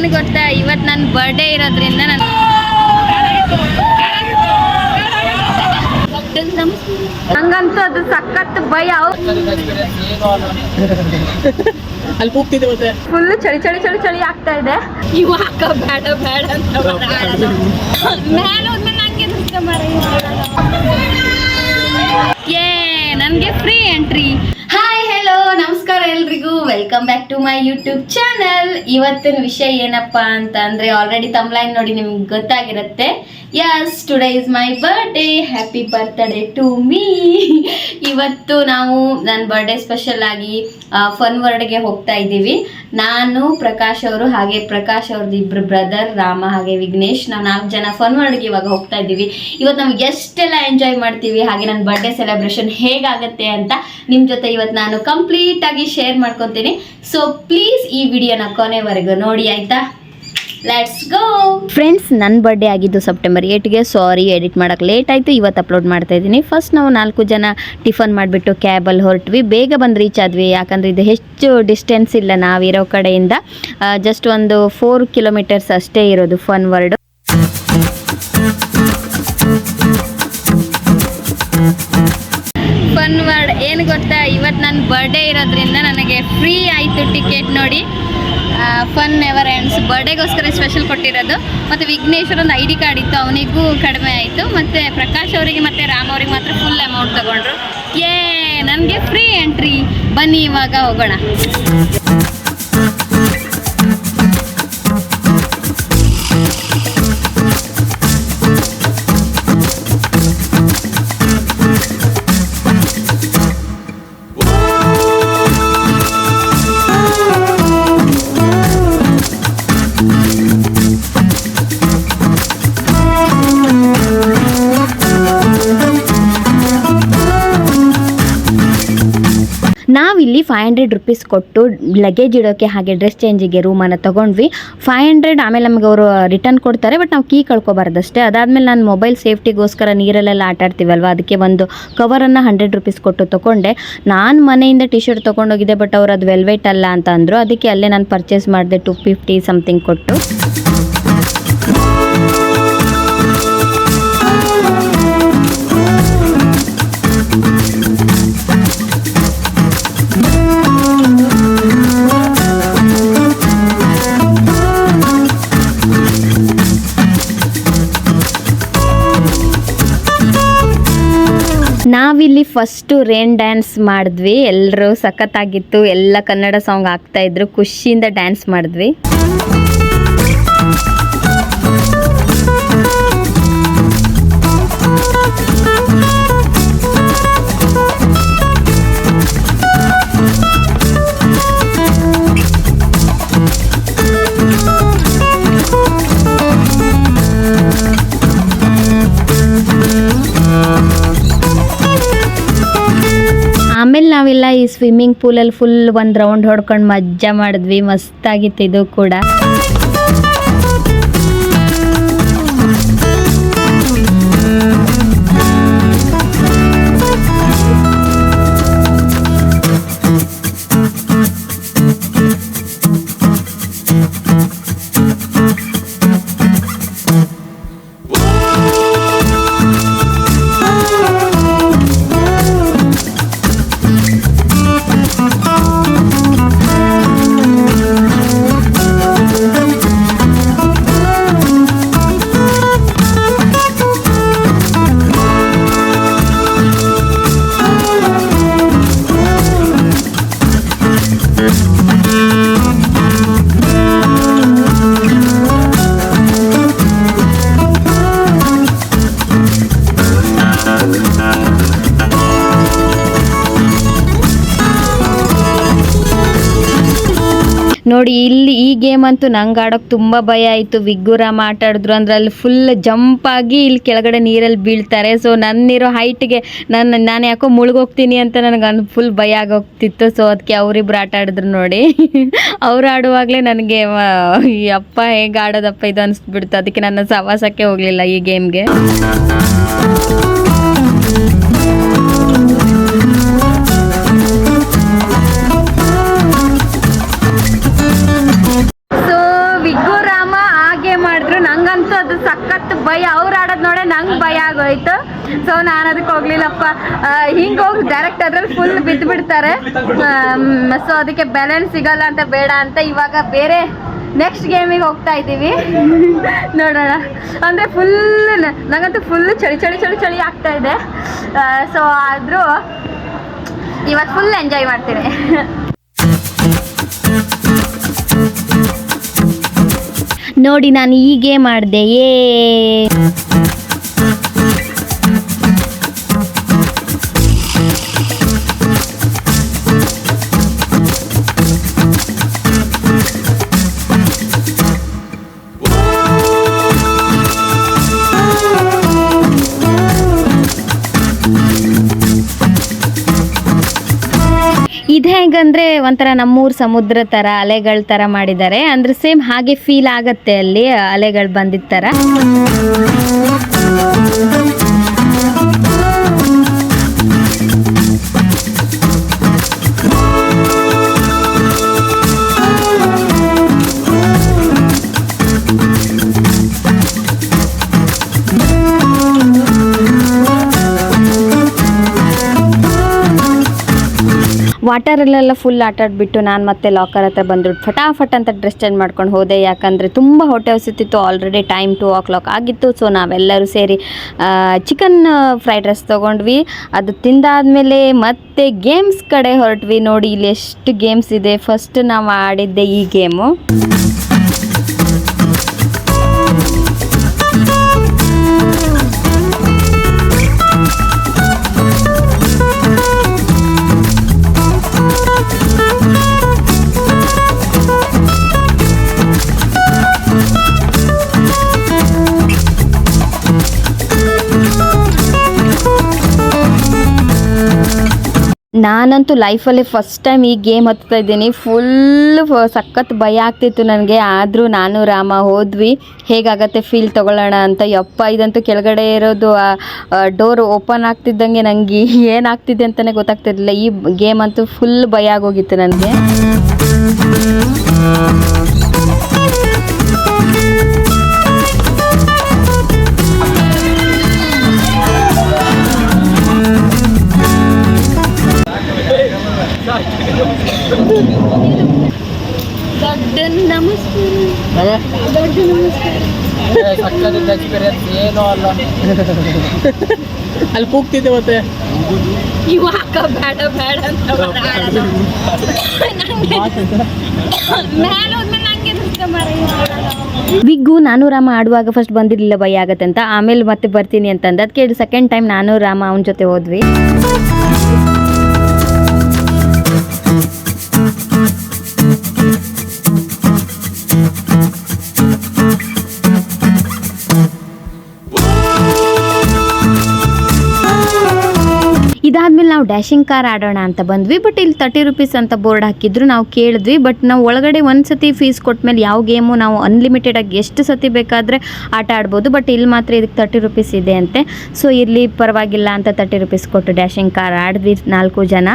ಏನು ಗೊತ್ತಾ, ಇವತ್ತು ನನ್ನ ಬರ್ಡೇ ಇರೋದ್ರಿಂದ ನಾನು ಹಂಗಂತೂ ಅದು ಸಖತ್ ಭಯ. ಫುಲ್ ಚಳಿ ಚಳಿ ಚಳಿ ಚಳಿ ಆಗ್ತಾ ಇದೆ. ಇವಾಗ ಬೇಡ ಬೇಡ ಅಂತ ನನಗೆ ಫ್ರೀ ಎಂಟ್ರಿ. ಹಾಯ್ ಹೆಲೋ ನಮಸ್ಕಾರ ಎಲ್ರಿಗೂ, welcome back to my YouTube channel. ಇವತ್ತಿನ ವಿಷಯ ಏನಪ್ಪಾ ಅಂತ ಅಂದ್ರೆ ಆಲ್ರೆಡಿ ತಮ್ಲೈನ್ ನೋಡಿ ನಿಮ್ಗೆ ಗೊತ್ತಾಗಿರುತ್ತೆ. Yes, today is my birthday. Happy birthday to me. ಇವತ್ತು ನಾವು ನನ್ನ ಬರ್ಡೇ ಸ್ಪೆಷಲ್ ಆಗಿ ಫನ್ ವರ್ಡ್ಗೆ ಹೋಗ್ತಾ ಇದ್ದೀವಿ. ನಾನು, ಪ್ರಕಾಶ್ ಅವರು, ಹಾಗೆ ಪ್ರಕಾಶ್ ಅವ್ರದ್ದು ಇಬ್ರು ಬ್ರದರ್ ರಾಮ ಹಾಗೆ ವಿಘ್ನೇಶ್, ನಾವು 4 ಜನ ಫನ್ ವರ್ಡ್ಗೆ ಇವಾಗ ಹೋಗ್ತಾ ಇದ್ದೀವಿ. ಇವತ್ತು ನಾವು ಎಷ್ಟೆಲ್ಲ ಎಂಜಾಯ್ ಮಾಡ್ತೀವಿ, ಹಾಗೆ ನನ್ನ ಬರ್ಡೇ ಸೆಲೆಬ್ರೇಷನ್ ಹೇಗಾಗುತ್ತೆ ಅಂತ ನಿಮ್ಮ ಜೊತೆ ಇವತ್ತು ನಾನು ಕಂಪ್ಲೀಟ್ ಆಗಿ ಶೇರ್ ಮಾಡ್ಕೊತೀನಿ. ಸೊ ಪ್ಲೀಸ್ ಈ ವಿಡಿಯೋನ ಕೊನೆವರೆಗೂ ನೋಡಿ, ಆಯ್ತಾ? Let's go friends. ನನ್ನ ಬರ್ಡೇ ಆಗಿದ್ದು ಸೆಪ್ಟೆಂಬರ್ 8ಗೆ. ಸಾರಿ, ಎಡಿಟ್ ಮಾಡೋಕ್ಕೆ ಲೇಟ್ ಆಯಿತು, ಇವತ್ತು ಅಪ್ಲೋಡ್ ಮಾಡ್ತಾ ಇದ್ದೀನಿ. ಫಸ್ಟ್ ನಾವು 4 ಜನ ಟಿಫನ್ ಮಾಡಿಬಿಟ್ಟು ಕ್ಯಾಬಲ್ಲಿ ಹೊರಟ್ವಿ. ಬೇಗ ಬಂದು ರೀಚ್ ಆದ್ವಿ, ಯಾಕಂದರೆ ಇದು ಹೆಚ್ಚು ಡಿಸ್ಟೆನ್ಸ್ ಇಲ್ಲ ನಾವಿರೋ ಕಡೆಯಿಂದ. ಜಸ್ಟ್ ಒಂದು 4 ಕಿಲೋಮೀಟರ್ಸ್ ಅಷ್ಟೇ ಇರೋದು ಫನ್ ವರ್ಡ್. ಫನ್ ವರ್ಡ್ ಏನು ಗೊತ್ತಾ, ಇವತ್ತು ನನ್ನ ಬರ್ಡೇ ಇರೋದ್ರಿಂದ ನನಗೆ ಫ್ರೀ ಆಯಿತು ಟಿಕೆಟ್ ನೋಡಿ. ಫನ್ ನೆವರ್ ಎಂಡ್ಸ್ ಬರ್ಡೇಗೋಸ್ಕರ ಸ್ಪೆಷಲ್ ಕೊಟ್ಟಿರೋದು. ಮತ್ತು ವಿಘ್ನೇಶ್ವರ ಒಂದು ID ಕಾರ್ಡ್ ಇತ್ತು, ಅವನಿಗೂ ಕಡಿಮೆ ಆಯಿತು. ಮತ್ತು ಪ್ರಕಾಶ್ ಅವರಿಗೆ ಮತ್ತು ರಾಮ್ ಅವ್ರಿಗೆ ಮಾತ್ರ ಫುಲ್ ಅಮೌಂಟ್ ತಗೊಂಡ್ರು. ನನಗೆ ಫ್ರೀ ಎಂಟ್ರಿ. ಬನ್ನಿ ಇವಾಗ ಹೋಗೋಣ. ನಾವಿಲ್ಲಿ 500 ರೂಪೀಸ್ ಕೊಟ್ಟು ಲಗೇಜ್ ಇಡೋಕ್ಕೆ ಹಾಗೆ ಡ್ರೆಸ್ ಚೇಂಜಿಗೆ ರೂಮನ್ನು ತೊಗೊಂಡ್ವಿ. 500 ಆಮೇಲೆ ನಮಗೆ ಅವರು ರಿಟರ್ನ್ ಕೊಡ್ತಾರೆ, ಬಟ್ ನಾವು ಕೀ ಕಳ್ಕೊಬಾರ್ದಷ್ಟೇ. ಅದಾದಮೇಲೆ ನಾನು ಮೊಬೈಲ್ ಸೇಫ್ಟಿಗೋಸ್ಕರ ನೀರಲ್ಲೆಲ್ಲ ಆಟ ಆಡ್ತೀವಲ್ವ, ಅದಕ್ಕೆ ಒಂದು ಕವರನ್ನು 100 ರೂಪೀಸ್ ಕೊಟ್ಟು ತೊಗೊಂಡೆ. ನಾನು ಮನೆಯಿಂದ ಟಿ ಶರ್ಟ್ ತೊಗೊಂಡೋಗಿದ್ದೆ, ಬಟ್ ಅವರು ಅದು ವೆಲ್ವೆಟ್ ಅಲ್ಲ ಅಂತ ಅಂದರು. ಅದಕ್ಕೆ ಅಲ್ಲೇ ನಾನು ಪರ್ಚೇಸ್ ಮಾಡಿದೆ 250 ಸಮಥಿಂಗ್ ಕೊಟ್ಟು. ನಾವಿಲ್ಲಿ ಫಸ್ಟು ರೇನ್ ಡ್ಯಾನ್ಸ್ ಮಾಡಿದ್ವಿ. ಎಲ್ಲರೂ ಸಖತ್ತಾಗಿತ್ತು, ಎಲ್ಲ ಕನ್ನಡ ಸಾಂಗ್ ಆಗ್ತಾಯಿದ್ರು, ಖುಷಿಯಿಂದ ಡ್ಯಾನ್ಸ್ ಮಾಡಿದ್ವಿ. ಆಮೇಲೆ ನಾವೆಲ್ಲ ಈ ಸ್ವಿಮ್ಮಿಂಗ್ ಪೂಲಲ್ಲಿ ಫುಲ್ ಒಂದು ರೌಂಡ್ ಹೊಡ್ಕೊಂಡು ಮಜಾ ಮಾಡಿದ್ವಿ. ಮಸ್ತಾಗಿತ್ತು ಇದು ಕೂಡ. ನೋಡಿ ಇಲ್ಲಿ ಈ ಗೇಮ್ ಅಂತೂ ನಂಗೆ ಆಡೋಕ್ಕೆ ತುಂಬ ಭಯ ಆಯಿತು. ವಿಗ್ಗುರಾಮ್ ಆಟ ಆಡಿದ್ರು ಅಂದ್ರೆ ಅಲ್ಲಿ ಫುಲ್ ಜಂಪ್ ಆಗಿ ಇಲ್ಲಿ ಕೆಳಗಡೆ ನೀರಲ್ಲಿ ಬೀಳ್ತಾರೆ. ಸೊ ನನ್ನಿರೋ ಹೈಟ್ಗೆ ನಾನು ಯಾಕೋ ಮುಳುಗೋಗ್ತೀನಿ ಅಂತ ನನಗೆ ಫುಲ್ ಭಯ ಆಗೋಗ್ತಿತ್ತು. ಸೊ ಅದಕ್ಕೆ ಅವರಿಬ್ರು ಆಟ ಆಡಿದ್ರು ನೋಡಿ. ಅವ್ರು ಆಡುವಾಗಲೇ ನನಗೆ ಅಪ್ಪ ಹೇಗೆ ಆಡೋದಪ್ಪ ಇದು ಅನಿಸ್ಬಿಡ್ತು. ಅದಕ್ಕೆ ನನ್ನ ಸವಾಸಕ್ಕೆ ಹೋಗಲಿಲ್ಲ ಈ ಗೇಮ್ಗೆ. ಸೊ ವಿಗ್ಗು ಸೊ ನಾನು ಅದಕ್ಕೆ ಹೋಗ್ಲಿಲ್ಲಪ್ಪ. ಹಿಂಗೆ ಹೋಗಿ ಡೈರೆಕ್ಟ್ ಅದ್ರಲ್ಲಿ ಫುಲ್ ಬಿದ್ದು ಬಿಡ್ತಾರೆ. ಸೊ ಅದಕ್ಕೆ ಬ್ಯಾಲೆನ್ಸ್ ಸಿಗಲ್ಲ ಅಂತ ಬೇಡ ಅಂತ ಇವಾಗ ಬೇರೆ ನೆಕ್ಸ್ಟ್ ಗೇಮಿಗೆ ಹೋಗ್ತಾ ಇದ್ದೀವಿ. ನೋಡೋಣ. ಅಂದರೆ ಫುಲ್ ನನಗಂತೂ ಫುಲ್ ಚಳಿ ಚಳಿ ಚಳಿ ಚಳಿ ಆಗ್ತಾ ಇದೆ. ಸೊ ಆದರೂ ಇವತ್ತು ಫುಲ್ ಎಂಜಾಯ್ ಮಾಡ್ತೀನಿ. ನೋಡಿ ನಾನು ಈ ಗೇಮ್ ಮಾಡಿದೆ. ಇದು ಹೇಗಂದರೆ ಒಂಥರ ನಮ್ಮೂರು ಸಮುದ್ರ ಥರ ಅಲೆಗಳ ಥರ ಮಾಡಿದ್ದಾರೆ. ಅಂದರೆ ಸೇಮ್ ಹಾಗೆ ಫೀಲ್ ಆಗತ್ತೆ ಅಲ್ಲಿ ಅಲೆಗಳು ಬಂದಿದ್ದ ಥರ. ವಾಟರಲ್ಲೆಲ್ಲ ಫುಲ್ ಆಟಾಡ್ಬಿಟ್ಟು ನಾನು ಮತ್ತೆ ಲಾಕರ್ ಹತ್ರ ಬಂದ್ಬಿಟ್ಟು ಫಟಾಫಟ್ ಅಂತ ಡ್ರೆಸ್ ಚೇಂಜ್ ಮಾಡ್ಕೊಂಡು ಹೋದೆ. ಯಾಕಂದರೆ ತುಂಬ ಹೊಟ್ಟೆ ಹಸಿತಿತ್ತು. ಆಲ್ರೆಡಿ ಟೈಮ್ 2 o'clock ಆಗಿತ್ತು. ಸೊ ನಾವೆಲ್ಲರೂ ಸೇರಿ ಚಿಕನ್ ಫ್ರೈಡ್ ರೈಸ್ ತೊಗೊಂಡ್ವಿ. ಅದು ತಿಂದಾದ್ಮೇಲೆ ಮತ್ತೆ ಗೇಮ್ಸ್ ಕಡೆ ಹೊರಟ್ವಿ. ನೋಡಿ ಇಲ್ಲಿ ಎಷ್ಟು ಗೇಮ್ಸ್ ಇದೆ. ಫಸ್ಟ್ ನಾವು ಆಡಿದ್ದೆ ಈ ಗೇಮು. ನಾನಂತೂ ಲೈಫಲ್ಲಿ ಫಸ್ಟ್ ಟೈಮ್ ಈ ಗೇಮ್ ಹತ್ತಾ ಇದ್ದೀನಿ. ಫುಲ್ ಸಖತ್ ಭಯ ಆಗ್ತಿತ್ತು ನನಗೆ. ಆದರೂ ನಾನು ರಾಮ ಹೋದ್ವಿ ಹೇಗಾಗತ್ತೆ ಫೀಲ್ ತೊಗೊಳ್ಳೋಣ ಅಂತ. ಯಪ್ಪ ಇದಂತೂ ಕೆಳಗಡೆ ಇರೋದು ಡೋರ್ ಓಪನ್ ಆಗ್ತಿದ್ದಂಗೆ ನನಗೆ ಏನಾಗ್ತಿದೆ ಅಂತಲೇ ಗೊತ್ತಾಗ್ತಿರ್ಲಿಲ್ಲ. ಈ ಗೇಮ್ ಅಂತೂ ಫುಲ್ ಭಯ ಆಗೋಗಿತ್ತು ನನಗೆ. ದೊಡ್ಡ ನಮಸ್ಕಾರ. ದೊಡ್ಡ ನಮಸ್ಕಾರ. ಸಕ್ಕತ್ತಿದ್ದ ಎಕ್ಸ್ಪೀರಿಯನ್ಸ್ ಏನೋ ಅಲ್ಲ. ಅಲ್ಲಿ ಕೂಗ್ತಿದ್ದೆ ಮತ್ತೆ ಇವಾಗ ಬೇಡ ಬೇಡ ಅಂತ ವಿಗ್ಗು ನಾನು ರಾಮ ಆಡುವಾಗ ಫಸ್ಟ್ ಬಂದಿರಲಿಲ್ಲ ಭಯ ಆಗತ್ತೆ ಅಂತ. ಆಮೇಲೆ ಮತ್ತೆ ಬರ್ತೀನಿ ಅಂತಂದು. ಅದಕ್ಕೆ ಸೆಕೆಂಡ್ ಟೈಮ್ ನಾನು ರಾಮ ಅವನ ಜೊತೆ ಹೋದ್ವಿ. ಇದಾದ್ಮೇಲೆ ನಾವು ಡ್ಯಾಶಿಂಗ್ ಕಾರ್ ಆಡೋಣ ಅಂತ ಬಂದ್ವಿ. ಬಟ್ ಇಲ್ಲಿ 30 rupees ಅಂತ ಬೋರ್ಡ್ ಹಾಕಿದ್ರು. ನಾವು ಕೇಳಿದ್ವಿ. ಬಟ್ ನಾವು ಒಳಗಡೆ ಒಂದು ಸತಿ ಫೀಸ್ ಕೊಟ್ಮೇಲೆ ಯಾವ ಗೇಮು ನಾವು ಅನ್ಲಿಮಿಟೆಡ್ ಆಗಿ ಎಷ್ಟು ಸತಿ ಬೇಕಾದರೆ ಆಟ ಆಡ್ಬೋದು. ಬಟ್ ಇಲ್ಲಿ ಮಾತ್ರ ಇದಕ್ಕೆ 30 rupees ಇದೆ ಅಂತೆ. ಸೊ ಇಲ್ಲಿ ಪರವಾಗಿಲ್ಲ ಅಂತ 30 rupees ಕೊಟ್ಟು ಡ್ಯಾಶಿಂಗ್ ಕಾರ್ ಆಡಿದ್ವಿ 4 ಜನ.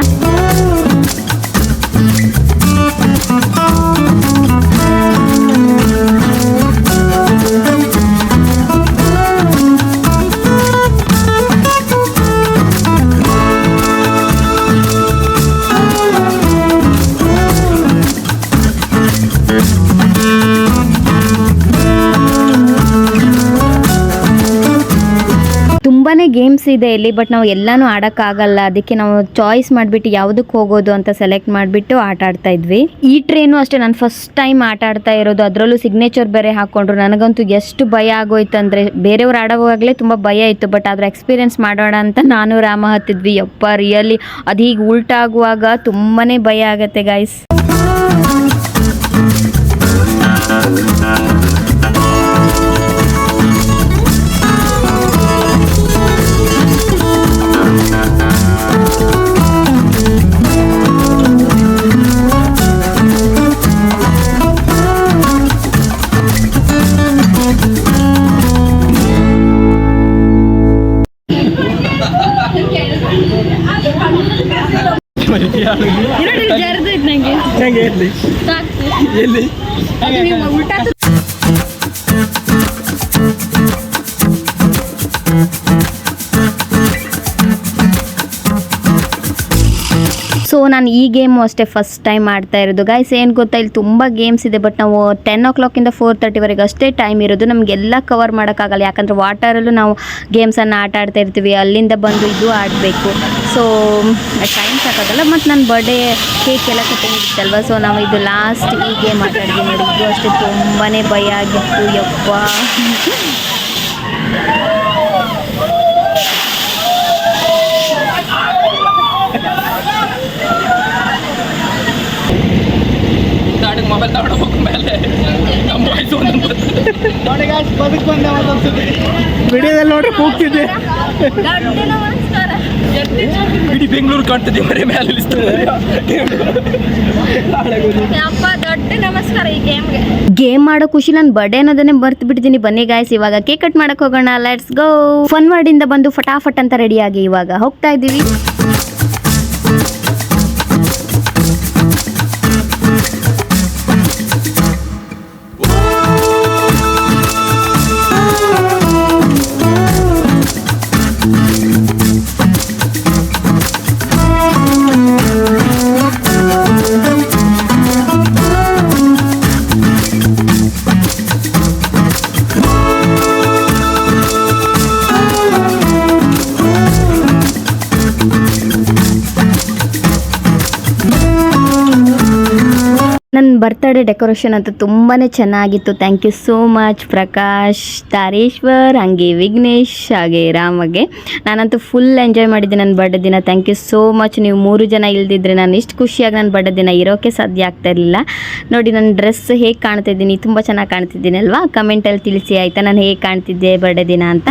ತುಂಬಾ ಗೇಮ್ಸ್ ಇದೆ ಇಲ್ಲಿ. ಬಟ್ ನಾವು ಎಲ್ಲನೂ ಆಡೋಕ್ಕಾಗಲ್ಲ. ಅದಕ್ಕೆ ನಾವು ಚಾಯ್ಸ್ ಮಾಡಿಬಿಟ್ಟು ಯಾವುದಕ್ಕೆ ಹೋಗೋದು ಅಂತ ಸೆಲೆಕ್ಟ್ ಮಾಡಿಬಿಟ್ಟು ಆಟ ಆಡ್ತಾ ಇದ್ವಿ. ಈ ಟ್ರೈನು ಅಷ್ಟೇ ನಾನು ಫಸ್ಟ್ ಟೈಮ್ ಆಟ ಆಡ್ತಾ ಇರೋದು. ಅದರಲ್ಲೂ ಸಿಗ್ನೇಚರ್ ಬೇರೆ ಹಾಕ್ಕೊಂಡ್ರು. ನನಗಂತೂ ಎಷ್ಟು ಭಯ ಆಗೋಯ್ತು ಅಂದರೆ ಬೇರೆಯವ್ರು ಆಡೋವಾಗಲೇ ತುಂಬ ಭಯ ಇತ್ತು. ಬಟ್ ಅದ್ರ ಎಕ್ಸ್ಪೀರಿಯೆನ್ಸ್ ಮಾಡೋಣ ಅಂತ ನಾನು ರಾಮ ಹತ್ತಿದ್ವಿ. ಯಪ್ಪ ರಿಯಲಿ ಅದು ಹೀಗೆ ಉಲ್ಟಾಗುವಾಗ ತುಂಬಾ ಭಯ ಆಗುತ್ತೆ ಗೈಸ್. ಸೊ ನಾನು ಈ ಗೇಮು ಅಷ್ಟೇ ಫಸ್ಟ್ ಟೈಮ್ ಆಡ್ತಾ ಇರೋದು ಗೈಸ್. ಏನು ಗೊತ್ತಾ, ಇಲ್ಲಿ ತುಂಬ ಗೇಮ್ಸ್ ಇದೆ, ಬಟ್ ನಾವು 10 o'clock ಇಂದ 4:30ವರೆಗೆ ಅಷ್ಟೇ ಟೈಮ್ ಇರೋದು. ನಮಗೆಲ್ಲ ಕವರ್ ಮಾಡೋಕ್ಕಾಗಲ್ಲ, ಯಾಕಂದರೆ ವಾಟರಲ್ಲೂ ನಾವು ಗೇಮ್ಸನ್ನು ಆಡ್ತಾ ಇರ್ತೀವಿ, ಅಲ್ಲಿಂದ ಬಂದು ಇದು ಆಡಬೇಕು. ಸೊ ಟೈಮ್ ಸಾಕಾಗಲ್ಲ. ಮತ್ತು ನನ್ನ ಬರ್ಡೇ ಕೇಕ್ ಎಲ್ಲ ಕಟ್ಟಿಂಗ್ ಇತ್ತಲ್ವ, ಸೊ ನಾವು ಇದು ಲಾಸ್ಟ್ ಈ ಗೇಮ್ ಆಟಾಡಿದ್ವಿ ನೋಡಿ. ಇದು ಅಷ್ಟೇ ತುಂಬಾ ಭಯ ಆಗಿತ್ತು ಯಪ್ಪ. ಮೊಬೈಲ್ ತಗೊಂಡು ಮೇಲೆ ನೋಡಿ ಗಾಯ್ಸ್, ಬದುಕು ಬಂದೆ ಒಂದೊಂದ್ಸತಿ ವಿಡಿಯೋದಲ್ಲಿ ನೋಡ್ರಿ ಕೂಗ್ತಿದ್ದೆ. ಇಡೀ ಬೆಂಗಳೂರು ಕಾಣ್ತಿದ್ದೆ ಮರೆ ಮೇಲೆ ನಮಸ್ಕಾರ. ಈ ಗೇಮ್ ಮಾಡೋ ಖುಷಿ ನನ್ನ ಬರ್ಡೇ ಅನ್ನೋದನ್ನೇ ಬರ್ತು ಬಿಡ್ತೀನಿ. ಬನ್ನಿ ಗಾಯ್ಸ್, ಇವಾಗ ಕೇಕ್ ಕಟ್ ಮಾಡಕ್ ಹೋಗೋಣ. Let's go. ಫನ್ ವರ್ಡ್ ಇಂದ ಬಂದು ಫಟಾಫಟ್ ಅಂತ ರೆಡಿ ಆಗಿ ಇವಾಗ ಹೋಗ್ತಾ ಇದ್ದೀವಿ. ನನ್ನ ಬರ್ತ್ಡೇ ಡೆಕೋರೇಷನ್ ಅಂತೂ ತುಂಬಾ ಚೆನ್ನಾಗಿತ್ತು. Thank you so much Prakash, Tareshwar, ಹಾಗೆ ವಿಘ್ನೇಶ್, ಹಾಗೆ ರಾಮಗೆ. ನಾನಂತೂ ಫುಲ್ ಎಂಜಾಯ್ ಮಾಡಿದ್ದೆ ನನ್ನ ಬರ್ಡೇ ದಿನ. Thank you so much. ನೀವು 3 ಜನ ಇಲ್ದಿದ್ರೆ ನಾನು ಇಷ್ಟು ಖುಷಿಯಾಗಿ ನನ್ನ ಬರ್ಡೇ ದಿನ ಇರೋಕ್ಕೆ ಸಾಧ್ಯ ಆಗ್ತಾ ಇರಲಿಲ್ಲ. ನೋಡಿ ನನ್ನ ಡ್ರೆಸ್ ಹೇಗೆ ಕಾಣ್ತಿದ್ದೀನಿ, ತುಂಬ ಚೆನ್ನಾಗಿ ಕಾಣ್ತಿದ್ದೀನಿ ಅಲ್ವಾ? ಕಮೆಂಟಲ್ಲಿ ತಿಳಿಸಿ ಆಯಿತಾ, ನಾನು ಹೇಗೆ ಕಾಣ್ತಿದ್ದೆ ಬರ್ಡೇ ದಿನ ಅಂತ.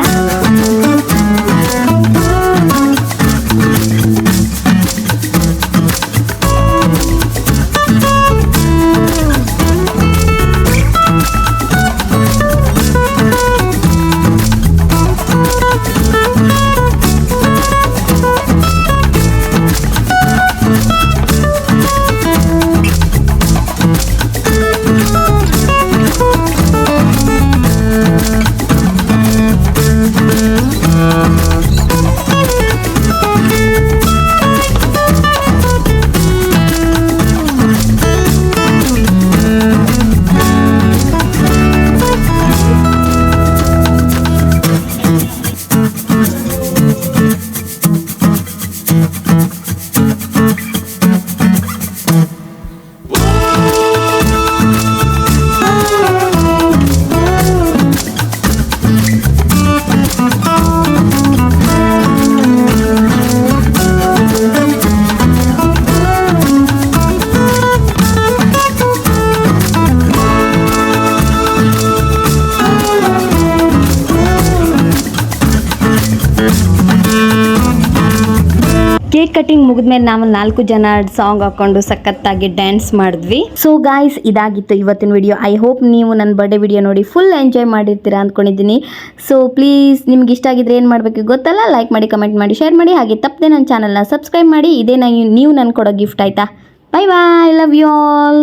ಕೇಕ್ ಕಟಿಂಗ್ ಮುಗಿದ್ಮೇಲೆ ನಾವು 4 ಜನ ಸಾಂಗ್ ಹಾಕೊಂಡು ಸಖತ್ತಾಗಿ ಡ್ಯಾನ್ಸ್ ಮಾಡಿದ್ವಿ. ಸೊ ಗಾಯ್ಸ್, ಇದಾಗಿತ್ತು ಇವತ್ತಿನ ವಿಡಿಯೋ. ಐ ಹೋಪ್ ನೀವು ನನ್ನ ಬರ್ಡೇ ವಿಡಿಯೋ ನೋಡಿ ಫುಲ್ ಎಂಜಾಯ್ ಮಾಡಿರ್ತೀರಾ ಅಂದ್ಕೊಂಡಿದ್ದೀನಿ. ಸೊ ಪ್ಲೀಸ್, ನಿಮ್ಗೆ ಇಷ್ಟ ಆಗಿದ್ರೆ ಏನು ಮಾಡಬೇಕು ಗೊತ್ತಲ್ಲ, ಲೈಕ್ ಮಾಡಿ, ಕಮೆಂಟ್ ಮಾಡಿ, ಶೇರ್ ಮಾಡಿ, ಹಾಗೆ ತಪ್ಪದೆ ನನ್ನ ಚಾನಲ್ನ ಸಬ್ಸ್ಕ್ರೈಬ್ ಮಾಡಿ. ಇದೇ ನೀವು ನನ್ನ ಕೊಡೋ ಗಿಫ್ಟ್ ಆಯಿತಾ. Bye bye, love you all.